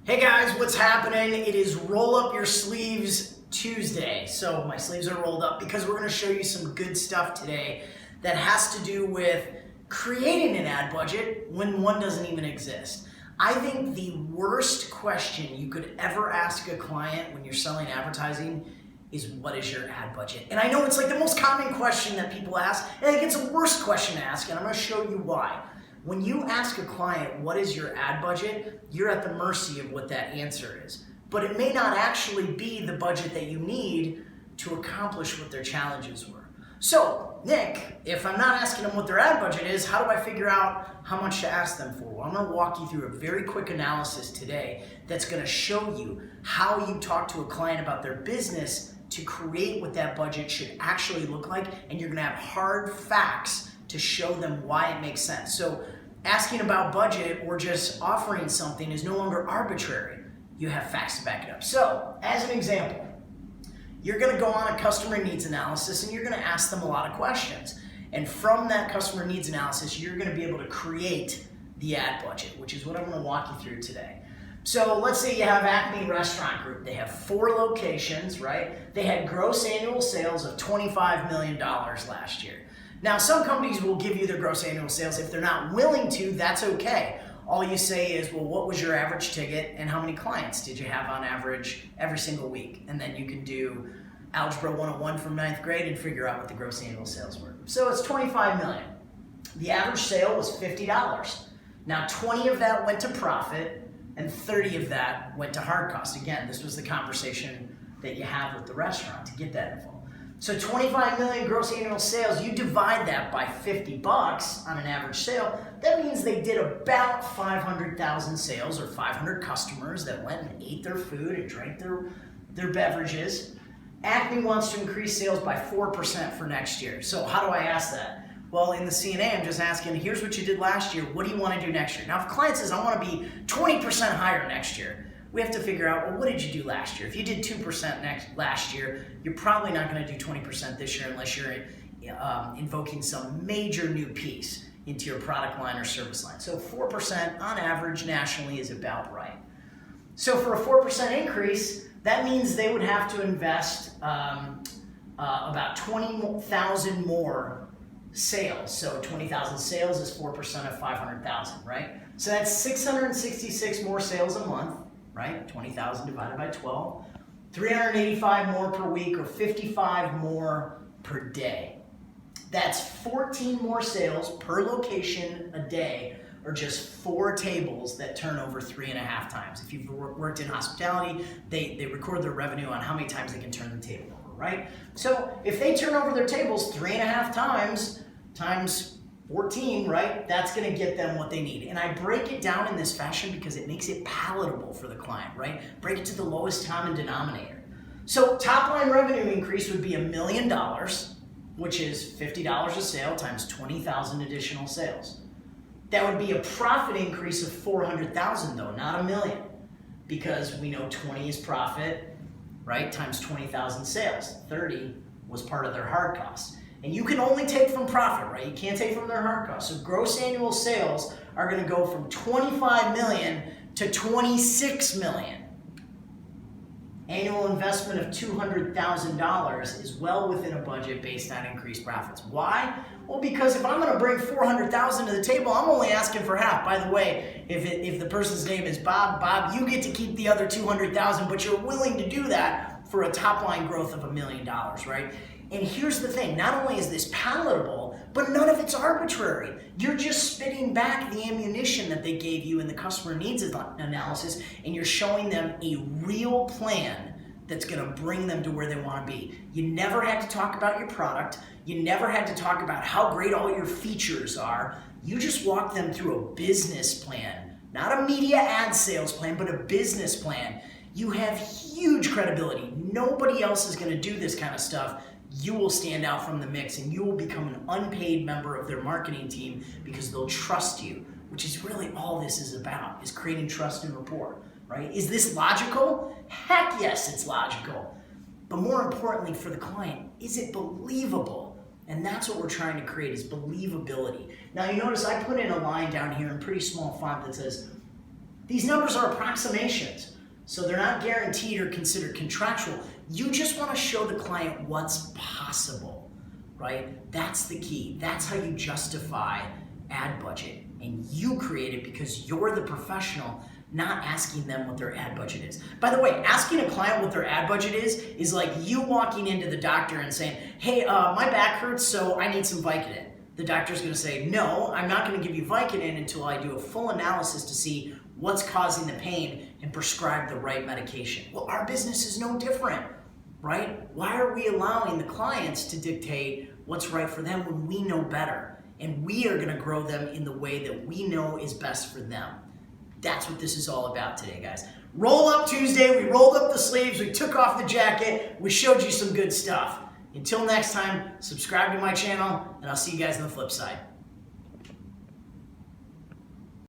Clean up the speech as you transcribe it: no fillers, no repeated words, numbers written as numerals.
Hey guys, what's happening? It is Roll Up Your Sleeves Tuesday. So my sleeves are rolled up because we're going to show you some good stuff today that has to do with creating an ad budget when one doesn't even exist. I think the worst question you could ever ask a client when you're selling advertising is, what is your ad budget? And I know it's like the most common question that people ask, and I think it's the worst question to ask, and I'm going to show you why. When you ask a client, what is your ad budget, you're at the mercy of what that answer is. But it may not actually be the budget that you need to accomplish what their challenges were. So, Nick, if I'm not asking them what their ad budget is, how do I figure out how much to ask them for? Well, I'm going to walk you through a very quick analysis today that's going to show you how you talk to a client about their business to create what that budget should actually look like, and you're going to have hard facts to show them why it makes sense. So asking about budget or just offering something is no longer arbitrary. You have facts to back it up. So as an example, you're going to go on a customer needs analysis and you're going to ask them a lot of questions. And from that customer needs analysis, you're going to be able to create the ad budget, which is what I'm going to walk you through today. So let's say you have Acme Restaurant Group. They have 4 locations, right? They had gross annual sales of $25 million last year. Now, some companies will give you their gross annual sales. If they're not willing to, that's okay. All you say is, well, what was your average ticket and how many clients did you have on average every single week? And then you can do Algebra 101 from 9th grade and figure out what the gross annual sales were. So it's $25 million. The average sale was $50. Now, 20 of that went to profit and 30 of that went to hard cost. Again, this was the conversation that you have with the restaurant to get that info. So 25 million gross annual sales, you divide that by $50 on an average sale, that means they did about 500,000 sales, or 500 customers that went and ate their food and drank their beverages. Acme wants to increase sales by 4% for next year. So how do I ask that? Well, in the C&A, I'm just asking, here's what you did last year, what do you want to do next year? Now, if a client says, I want to be 20% higher next year, we have to figure out, well, what did you do last year? If you did 2% last year, you're probably not going to do 20% this year unless you're invoking some major new piece into your product line or service line. So 4% on average nationally is about right. So for a 4% increase, that means they would have to invest about 20,000 more sales. So 20,000 sales is 4% of 500,000, right? So that's 666 more sales a month. Right? 20,000 divided by 12. 385 more per week, or 55 more per day. That's 14 more sales per location a day, or just 4 tables that turn over 3.5 times. If you've worked in hospitality, they record their revenue on how many times they can turn the table over, right? So if they turn over their tables 3.5 times 14, right? That's going to get them what they need. And I break it down in this fashion because it makes it palatable for the client, right? Break it to the lowest common denominator. So top line revenue increase would be $1 million, which is $50 a sale times 20,000 additional sales. That would be a profit increase of 400,000 though, not $1 million, because we know 20 is profit, right? Times 20,000 sales. 30 was part of their hard costs. And you can only take from profit, right? You can't take from their hard costs. So gross annual sales are going to go from 25 million to 26 million. Annual investment of $200,000 is well within a budget based on increased profits. Why? Well, because if I'm going to bring 400,000 to the table, I'm only asking for half. By the way, if the person's name is Bob, you get to keep the other 200,000, but you're willing to do that for a top line growth of $1 million, right? And here's the thing, not only is this palatable, but none of it's arbitrary. You're just spitting back the ammunition that they gave you in the customer needs analysis, and you're showing them a real plan that's gonna bring them to where they wanna be. You never had to talk about your product. You never had to talk about how great all your features are. You just walked them through a business plan, not a media ad sales plan, but a business plan. You have huge credibility. Nobody else is gonna do this kind of stuff. You will stand out from the mix and you will become an unpaid member of their marketing team because they'll trust you, which is really all this is about, is creating trust and rapport, right? Is this logical? Heck yes, it's logical. But more importantly for the client, is it believable? And that's what we're trying to create, is believability. Now you notice I put in a line down here in pretty small font that says, These numbers are approximations, so they're not guaranteed or considered contractual. You just want to show the client what's possible, right? That's the key. That's how you justify ad budget. And you create it because you're the professional, not asking them what their ad budget is. By the way, asking a client what their ad budget is like you walking into the doctor and saying, hey, my back hurts, so I need some Vicodin. The doctor's gonna say, no, I'm not gonna give you Vicodin until I do a full analysis to see what's causing the pain and prescribe the right medication. Well, our business is no different, right? Why are we allowing the clients to dictate what's right for them when we know better? And we are gonna grow them in the way that we know is best for them. That's what this is all about today, guys. Roll Up Tuesday, we rolled up the sleeves, we took off the jacket, we showed you some good stuff. Until next time, subscribe to my channel, and I'll see you guys on the flip side.